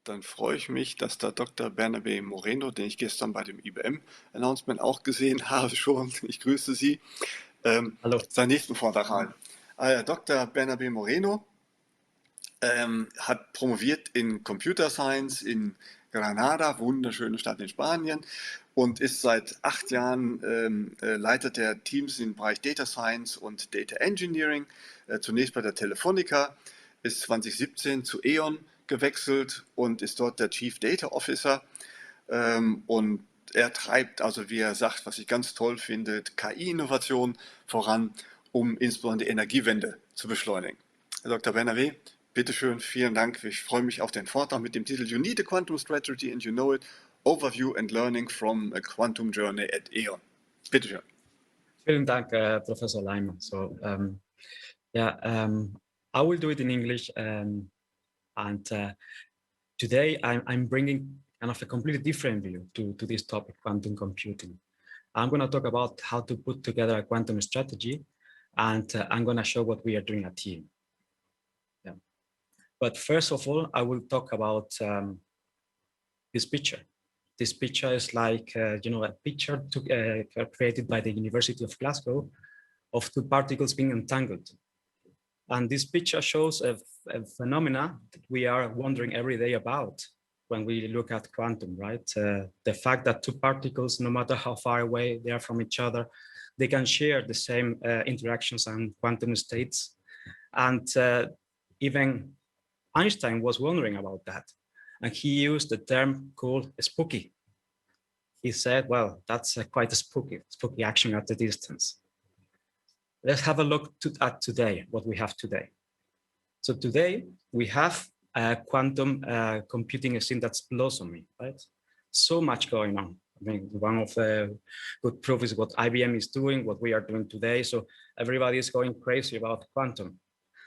Dann freue ich mich, dass der Dr. Bernabé Moreno, den ich gestern bei dem IBM-Announcement auch gesehen habe schon, ich grüße Sie, Hallo. seinen nächsten Vortrag halten. Dr. Bernabé Moreno hat promoviert in Computer Science in Granada, wunderschöne Stadt in Spanien, und ist seit 8 Jahren leitet der Teams im Bereich Data Science und Data Engineering, zunächst bei der Telefonica, ist 2017 zu E.ON gewechselt und ist dort der Chief Data Officer, und er treibt, also wie er sagt, was ich ganz toll finde, KI-Innovation voran, um insbesondere die Energiewende zu beschleunigen. Herr Dr. Bernabé, bitteschön, vielen Dank. Ich freue mich auf den Vortrag mit dem Titel You Need a Quantum Strategy and You Know It, Overview and Learning from a Quantum Journey at E.ON. Bitteschön. Vielen Dank, Professor Leimer. So, I will do it in English, and today I'm bringing kind of a completely different view to this topic, quantum computing. I'm going to talk about how to put together a quantum strategy, and I'm going to show what we are doing at team. Yeah. But first of all, I will talk about this picture. This picture is like, a picture created by the University of Glasgow of two particles being entangled. And this picture shows a phenomena that we are wondering every day about when we look at quantum, right? The fact that two particles, no matter how far away they are from each other, they can share the same interactions and quantum states. And even Einstein was wondering about that. And he used the term called spooky. He said, well, that's quite a spooky action at a distance. Let's have a look at today, what we have today. So today we have a quantum computing scene that's blossoming, right? So much going on. I mean, one of the good proof is what IBM is doing, what we are doing today. So everybody is going crazy about quantum.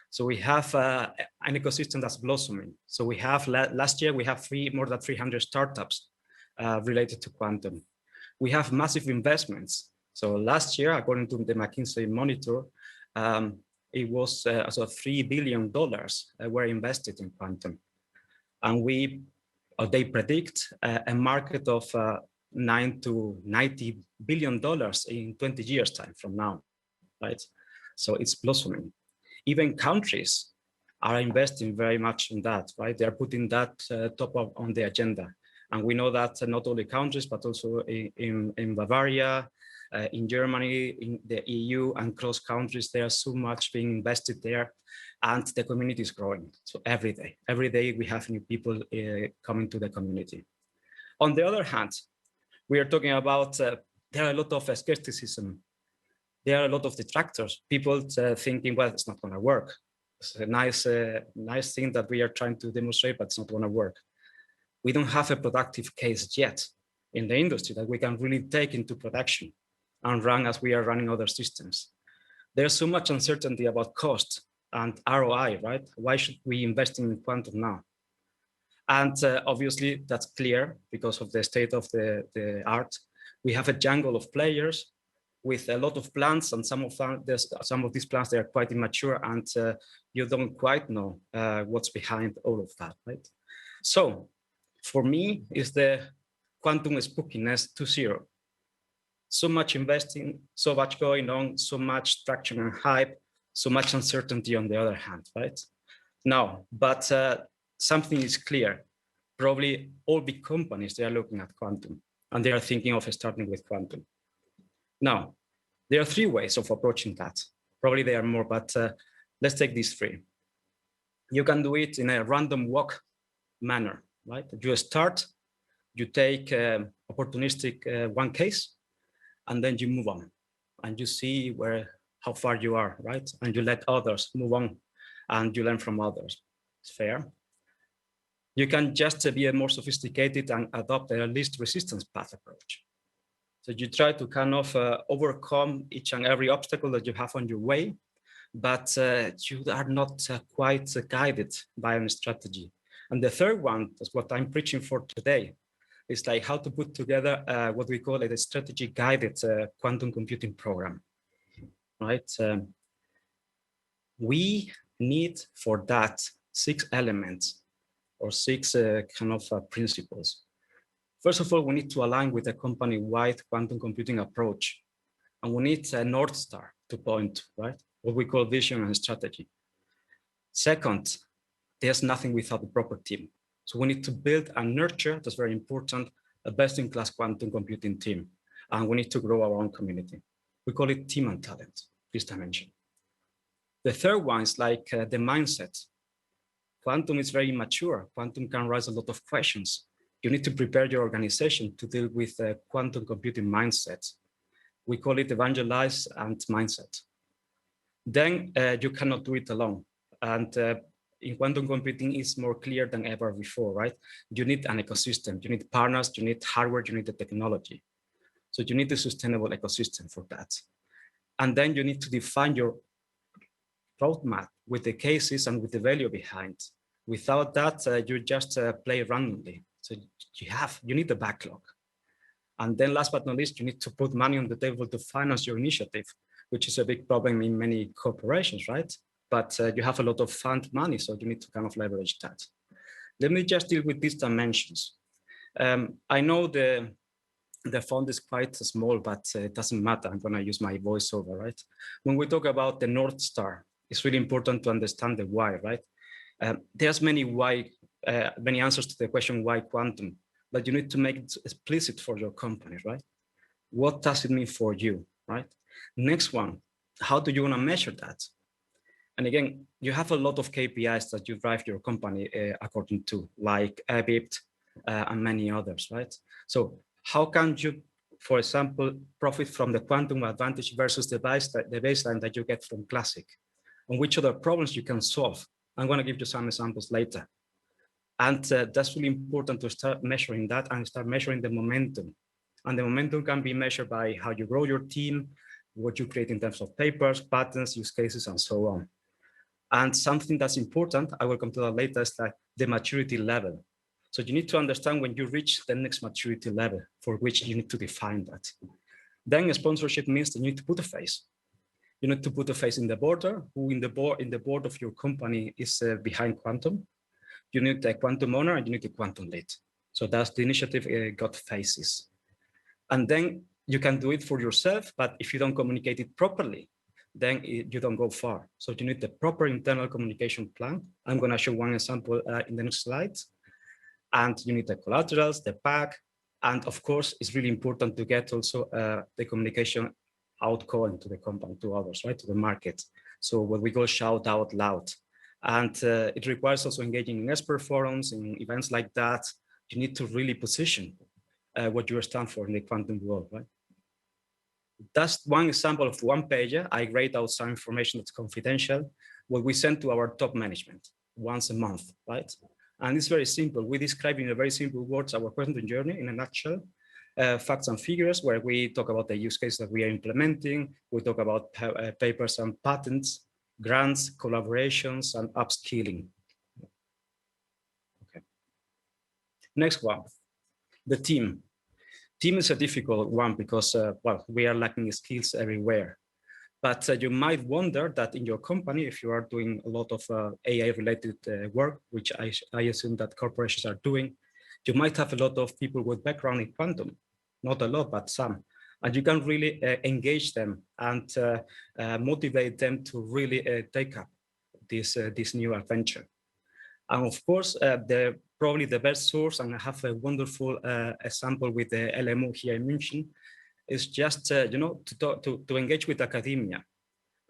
So we have an ecosystem that's blossoming. So we have, last year, we have more than 300 startups related to quantum. We have massive investments. So last year, according to the McKinsey monitor, it was $3 billion were invested in quantum. And they predict a market of $9 to $90 billion in 20 years time from now, right? So it's blossoming. Even countries are investing very much in that, right? They're putting that top up on the agenda. And we know that not only countries, but also in Bavaria, in Germany, in the EU, and cross countries, there's so much being invested there, and the community is growing. So every day we have new people coming to the community. On the other hand, we are talking about, there are a lot of skepticism. There are a lot of detractors, people thinking, well, it's not going to work. It's a nice thing that we are trying to demonstrate, but it's not going to work. We don't have a productive case yet in the industry that we can really take into production and run as we are running other systems. There's so much uncertainty about cost and ROI, right? Why should we invest in quantum now? And obviously that's clear because of the state of the art. We have a jungle of players with a lot of plans, and some of these plans, they are quite immature, and you don't quite know what's behind all of that, right? So for me, is the quantum spookiness to zero. So much investing, so much going on, so much traction and hype, so much uncertainty on the other hand, right? No, but something is clear. Probably all big companies, they are looking at quantum, and they are thinking of starting with quantum. Now, there are 3 ways of approaching that. Probably there are more, but let's take these 3. You can do it in a random walk manner, right? You start, you take opportunistic one case, and then you move on, and you see how far you are, right? And you let others move on, and you learn from others. It's fair. You can just be a more sophisticated and adopt a least resistance path approach. So you try to kind of overcome each and every obstacle that you have on your way, but you are not quite guided by a strategy. And the third one is what I'm preaching for today. It's like how to put together what we call a strategy guided quantum computing program, right? We need for that 6 elements or 6 principles. First of all, we need to align with a company-wide quantum computing approach. And we need a North Star to point, right? What we call vision and strategy. Second, there's nothing without the proper team. So we need to build and nurture, that's very important, a best-in-class quantum computing team. And we need to grow our own community. We call it team and talent, this dimension. The third one is like the mindset. Quantum is very immature. Quantum can raise a lot of questions. You need to prepare your organization to deal with a quantum computing mindset. We call it evangelize and mindset. Then you cannot do it alone. And in quantum computing, it's more clear than ever before, right? You need an ecosystem, you need partners, you need hardware, you need the technology. So you need a sustainable ecosystem for that. And then you need to define your roadmap with the cases and with the value behind. Without that, you just play randomly. So you need the backlog. And then last but not least, you need to put money on the table to finance your initiative, which is a big problem in many corporations, right? But you have a lot of fund money, so you need to kind of leverage that. Let me just deal with these dimensions. I know the font is quite small, but it doesn't matter. I'm gonna use my voiceover, right? When we talk about the North Star, it's really important to understand the why, right? There's many answers to the question, why quantum? But you need to make it explicit for your company, right? What does it mean for you, right? Next one, how do you want to measure that? And again, you have a lot of KPIs that you drive your company according to, like EBIT and many others, right? So how can you, for example, profit from the quantum advantage versus the baseline that you get from classic? And which other problems you can solve? I'm going to give you some examples later. And that's really important to start measuring that and start measuring the momentum. And the momentum can be measured by how you grow your team, what you create in terms of papers, patents, use cases, and so on. And something that's important, I will come to that later, is like the maturity level. So you need to understand when you reach the next maturity level for which you need to define that. Then sponsorship means that you need to put a face. You need to put a face in the border, who in the board of your company is behind quantum. You need a quantum owner and you need a quantum lead. So that's the initiative got faces. And then you can do it for yourself, but if you don't communicate it properly, then you don't go far. So you need the proper internal communication plan. I'm going to show one example in the next slides. And you need the collaterals, the pack, and of course, it's really important to get also the communication outgoing to the company, to others, right, to the market. So what we call shout out loud. And it requires also engaging in expert forums, in events like that. You need to really position what you stand for in the quantum world, right? That's one example of one pager. I grade out some information that's confidential, what we send to our top management once a month, right? And it's very simple. We describe in a very simple words our quantum journey in a nutshell, facts and figures, where we talk about the use case that we are implementing. We talk about papers and patents, grants, collaborations, and upskilling. Okay. Next one, the team. Team is a difficult one because, well, we are lacking skills everywhere. But you might wonder that in your company, if you are doing a lot of AI-related work, which I assume that corporations are doing, you might have a lot of people with background in quantum. Not a lot, but some. And you can really engage them and motivate them to really take up this new adventure. And of course, probably the best source, and I have a wonderful example with the LMO here I mentioned, is just you know, to engage with academia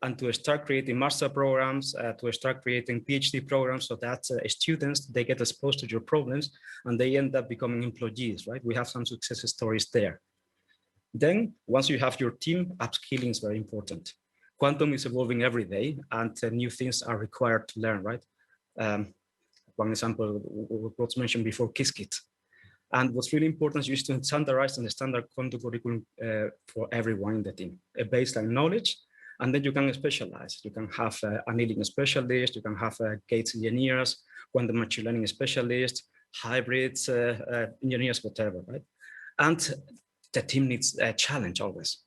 and to start creating master programs, to start creating PhD programs, so that students, they get exposed to your problems and they end up becoming employees, right? We have some success stories there. Then once you have your team, upskilling is very important. Quantum is evolving every day and new things are required to learn, right? One example was mentioned before, Qiskit. And what's really important is to standardize and standard quantum curriculum for everyone in the team, a baseline knowledge, and then you can specialize. You can have annealing specialist, you can have gates engineers, quantum machine learning specialists, hybrids, engineers, whatever, right? And the team needs a challenge always,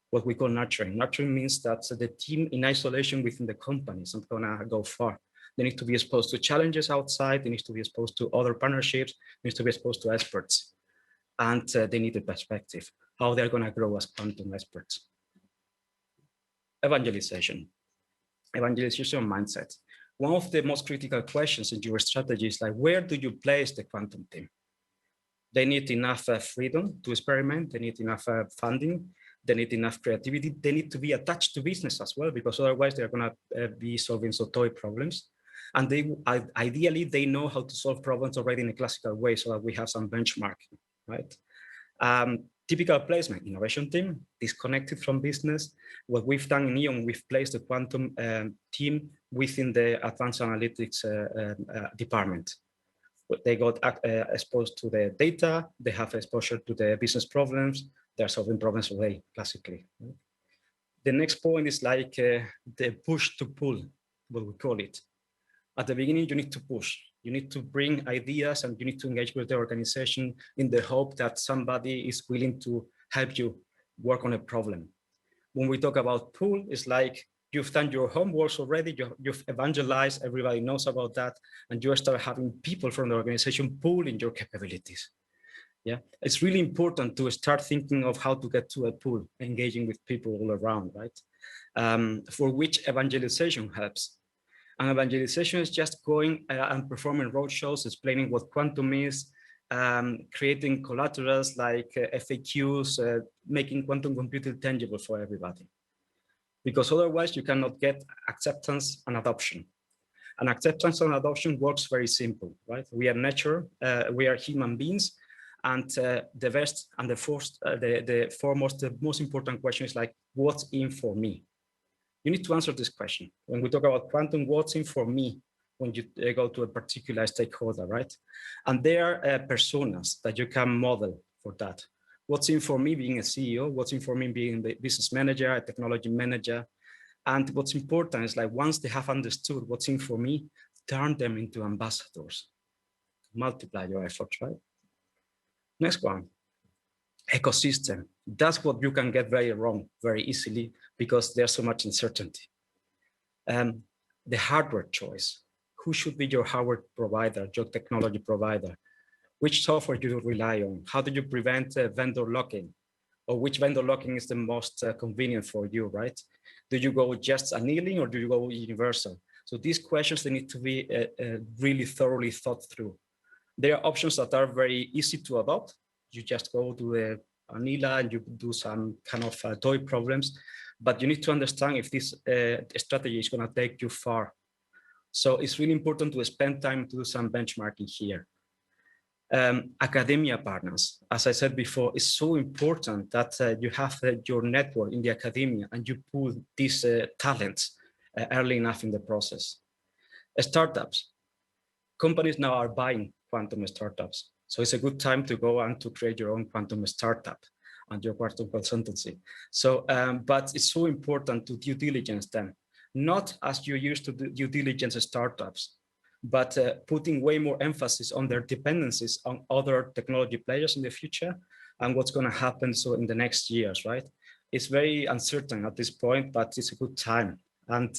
what we call nurturing. Nurturing means that the team in isolation within the company is not gonna go far. They need to be exposed to challenges outside. They need to be exposed to other partnerships. They need to be exposed to experts. And they need a perspective, how they're going to grow as quantum experts. Evangelization mindset. One of the most critical questions in your strategy is like, where do you place the quantum team? They need enough freedom to experiment. They need enough funding. They need enough creativity. They need to be attached to business as well, because otherwise they're going to be solving toy problems. And they ideally, they know how to solve problems already in a classical way, so that we have some benchmarking, right? Typical placement, innovation team, disconnected from business. What we've done in E.ON, we've placed the quantum team within the advanced analytics department. They got exposed to the data, they have exposure to the business problems, they're solving problems away, classically. The next point is like the push to pull, what we call it. At the beginning, you need to push. You need to bring ideas and you need to engage with the organization in the hope that somebody is willing to help you work on a problem. When we talk about pull, it's like you've done your homework already, you've evangelized, everybody knows about that, and you start having people from the organization pulling your capabilities. Yeah, it's really important to start thinking of how to get to a pull, engaging with people all around, right? For which evangelization helps. And evangelization is just going and performing roadshows, explaining what quantum is, creating collaterals like FAQs, making quantum computing tangible for everybody. Because otherwise you cannot get acceptance and adoption. And acceptance and adoption works very simple, right? We are nature, we are human beings, and the best and the foremost, the most important question is like, what's in for me? You need to answer this question. When we talk about quantum, what's in for me when you go to a particular stakeholder, right? And there are personas that you can model for that. What's in for me being a CEO, what's in for me being the business manager, a technology manager. And what's important is like, once they have understood what's in for me, turn them into ambassadors. Multiply your efforts, right? Next one. Ecosystem. That's what you can get very wrong very easily because there's so much uncertainty. The hardware choice. Who should be your hardware provider, your technology provider? Which software do you rely on? How do you prevent vendor locking? Or which vendor locking is the most convenient for you, right? Do you go just annealing or do you go universal? So these questions, they need to be really thoroughly thought through. There are options that are very easy to adopt. You just go to the Anila and you do some kind of toy problems, but you need to understand if this strategy is going to take you far. So it's really important to spend time to do some benchmarking here. Academia partners, as I said before, it's so important that you have your network in the academia and you pull these talents early enough in the process. Startups. Companies now are buying quantum startups. So it's a good time to go and to create your own quantum startup and your quantum consultancy. So, but it's so important to due diligence them, not as you used to do due diligence startups, but putting way more emphasis on their dependencies on other technology players in the future and what's going to happen so in the next years, right? It's very uncertain at this point, but it's a good time. And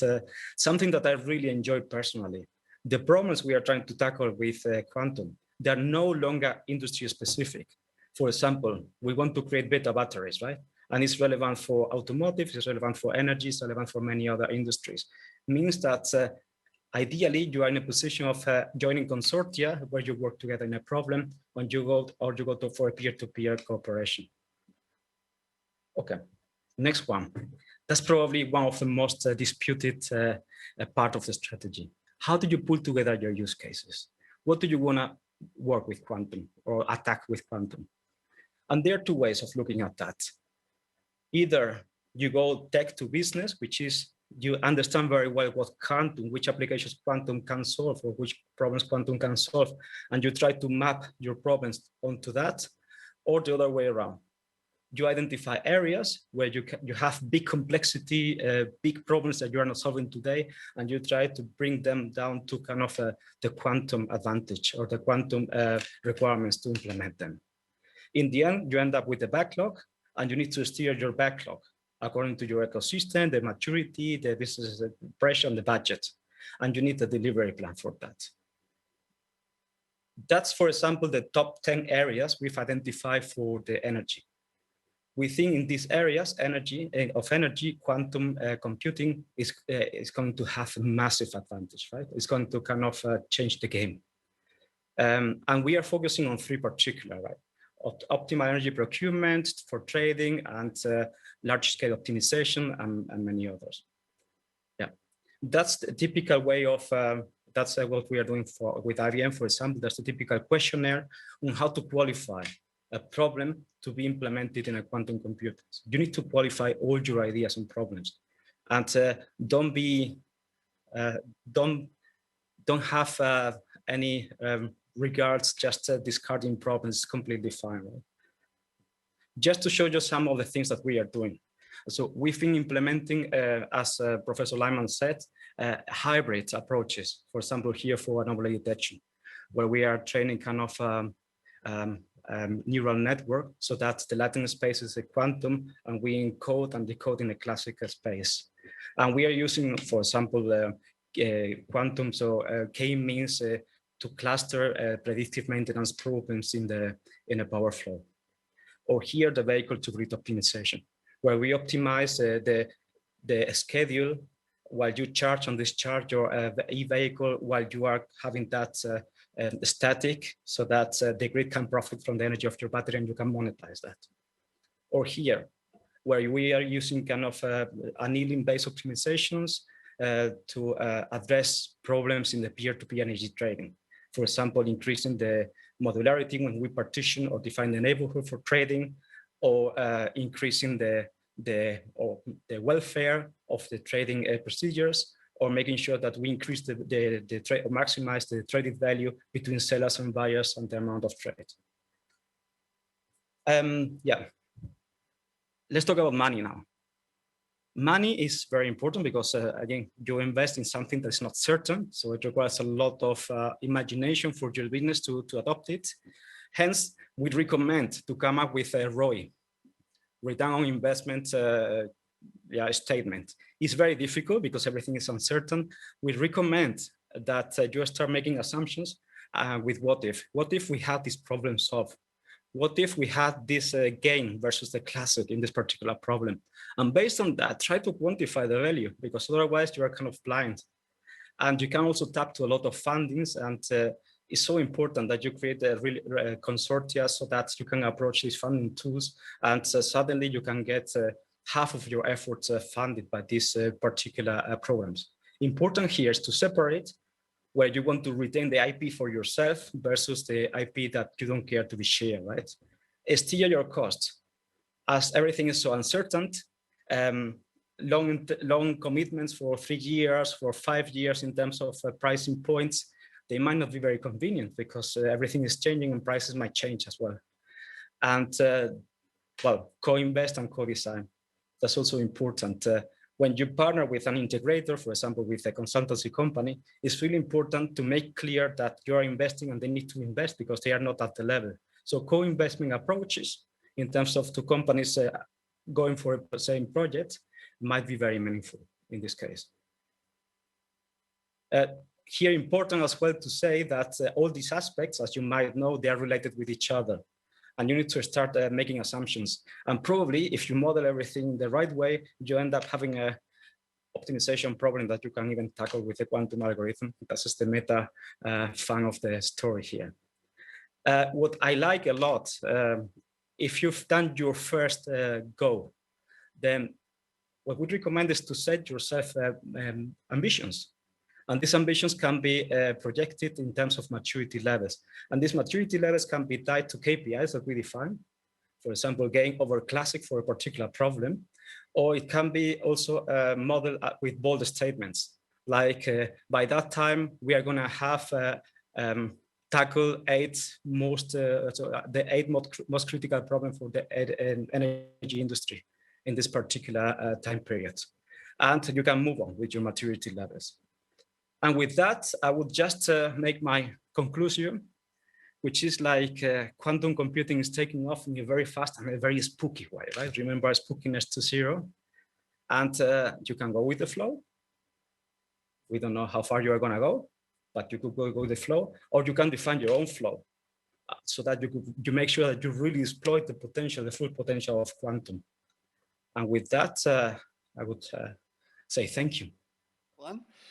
something that I really enjoy personally, the problems we are trying to tackle with quantum, they're no longer industry specific. For example, we want to create beta batteries, right? And it's relevant for automotive, it's relevant for energy, it's relevant for many other industries. It means that ideally you are in a position of joining consortia where you work together in a problem when you go for a peer-to-peer cooperation. Okay, next one. That's probably one of the most disputed part of the strategy. How do you pull together your use cases? What do you want to work with quantum or attack with quantum? And there are two ways of looking at that. Either you go tech to business, which is you understand very well what quantum, which applications quantum can solve or which problems quantum can solve, and you try to map your problems onto that, or the other way around. You identify areas where you have big complexity, big problems that you are not solving today, and you try to bring them down to kind of the quantum advantage or the quantum requirements to implement them. In the end, you end up with a backlog, and you need to steer your backlog according to your ecosystem, the maturity, the business pressure, and the budget. and you need a delivery plan for that. That's, for example, the top 10 areas we've identified for the energy. We think in these areas, energy, quantum computing is going to have a massive advantage, right? It's going to kind of change the game. And we are focusing on three particular, right? Optimal energy procurement for trading and large-scale optimization and many others. Yeah, that's the typical way of, that's what we are doing with IBM, for example. That's the typical questionnaire on how to qualify a problem to be implemented in a quantum computer. You need to qualify all your ideas and problems, and don't have any regards just discarding problems. Is completely fine. Right? Just to show you some of the things that we are doing. So we've been implementing, as Professor Lyman said, hybrid approaches. For example, here for anomaly detection, where we are training kind of neural network so that the latent space is a quantum and we encode and decode in a classical space. And we are using, for example, quantum, so k-means to cluster predictive maintenance problems in a power flow. Or here, the vehicle-to-grid optimization, where we optimize the schedule while you charge and discharge your e-vehicle while you are having that static, so that the grid can profit from the energy of your battery and you can monetize that. Or here, where we are using kind of annealing-based optimizations to address problems in the peer-to-peer energy trading. For example, increasing the modularity when we partition or define the neighborhood for trading, or increasing the welfare of the trading procedures, or making sure that we increase the trade or maximize the traded value between sellers and buyers and the amount of trade. Yeah, let's talk about money now. Money is very important because, again, you invest in something that's not certain. So it requires a lot of imagination for your business to adopt it. Hence, we recommend to come up with a ROI, return on investment statement. It's very difficult because everything is uncertain. We recommend that you start making assumptions with what if. What if we had this problem solved? What if we had this gain versus the classic in this particular problem? And based on that, try to quantify the value, because otherwise you are kind of blind. And you can also tap to a lot of fundings, and it's so important that you create a really consortia so that you can approach these funding tools, and suddenly you can get half of your efforts funded by these particular programs. Important here is to separate where you want to retain the IP for yourself versus the IP that you don't care to be shared, right? Steer your costs. As everything is so uncertain, long commitments for 3 years, for 5 years in terms of pricing points, they might not be very convenient because everything is changing and prices might change as well. And well, co-invest and co-design. That's also important. When you partner with an integrator, for example, with a consultancy company, it's really important to make clear that you are investing and they need to invest because they are not at the level. So co-investment approaches in terms of two companies going for the same project might be very meaningful in this case. Here, important as well to say that all these aspects, as you might know, they are related with each other. And you need to start making assumptions. And probably if you model everything the right way, you end up having a optimization problem that you can even tackle with a quantum algorithm. That's the meta fun of the story here. What I like a lot, if you've done your first go, then what we recommend is to set yourself ambitions. And these ambitions can be projected in terms of maturity levels. And these maturity levels can be tied to KPIs that we define. For example, gain over classic for a particular problem. Or it can be also modeled with bold statements. Like by that time, we are going to have tackle the 8 most critical problem for the energy industry in this particular time period. And you can move on with your maturity levels. And with that, I would just make my conclusion, which is like quantum computing is taking off in a very fast and a very spooky way, right? Remember spookiness to 0. And you can go with the flow. We don't know how far you are going to go, but you could go with the flow, or you can define your own flow so that you make sure that you really exploit the potential, the full potential of quantum. And with that, I would say thank you.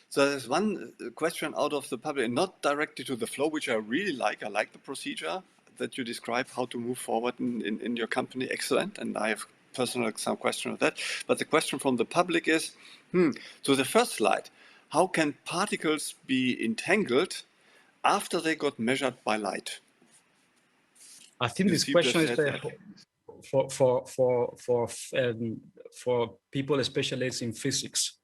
So there's one question out of the public, not directly to the flow, which I really like. I like the procedure that you describe, how to move forward in your company. Excellent. And I have personally some question of that. But the question from the public is, so the first slide, how can particles be entangled after they got measured by light? I think this question is for people specialists in physics.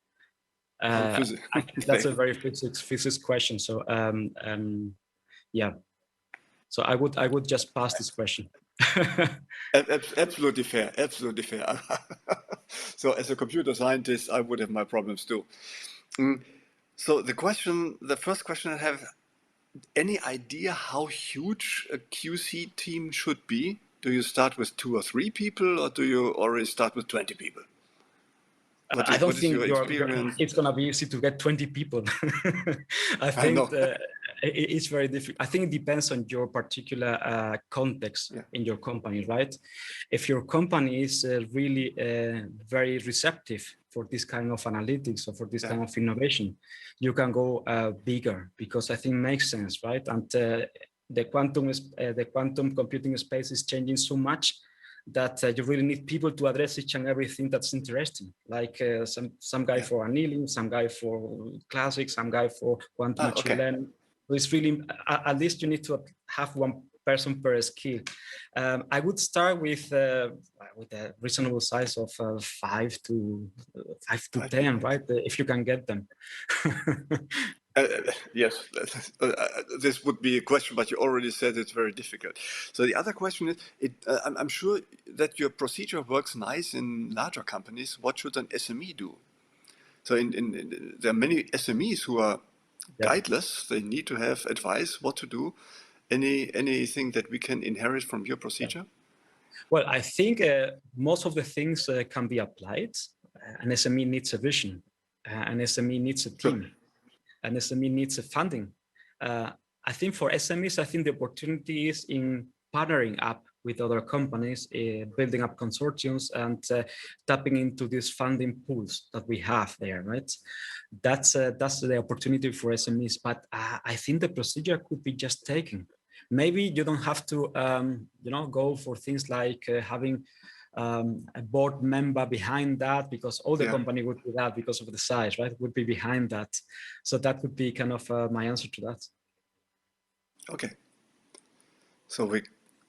That's a very physics question. So yeah, so I would just pass this question. Absolutely fair. Absolutely fair. So as a computer scientist, I would have my problems too. So the first question I have, any idea how huge a QC team should be? Do you start with 2 or 3 people, or do you already start with 20 people? I don't think it's going to be easy to get 20 people. I think it's very difficult. I think it depends on your particular context in your company, right? If your company is really very receptive for this kind of analytics or for this kind of innovation, you can go bigger, because I think it makes sense, right? And the quantum computing space is changing so much that you really need people to address each and everything that's interesting, like some guy for annealing, some guy for classics, some guy for quantum machine learning. So it's really, at least you need to have one person per skill. I would start with a reasonable size of 5 to 10, right? If you can get them. Yes, this would be a question, but you already said it's very difficult. So the other question is, I'm sure that your procedure works nice in larger companies. What should an SME do? So there are many SMEs who are guideless. They need to have advice what to do. Anything that we can inherit from your procedure? Well, I think most of the things can be applied. An SME needs a vision. An SME needs a team. An SME needs a funding. I think for SMEs, I think the opportunity is in partnering up with other companies, building up consortiums, and tapping into these funding pools that we have there, right? That's the opportunity for SMEs. But I think the procedure could be just taken. Maybe you don't have to, go for things like having a board member behind that, because all the company would do that because of the size, right? Would be behind that. So that would be kind of my answer to that. Okay. So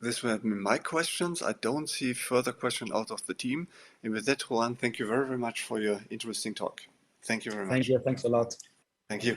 this were my questions. I don't see further questions out of the team. And with that, Juan, thank you very, very much for your interesting talk. Thank you very much. Thank you. Thanks a lot. Thank you.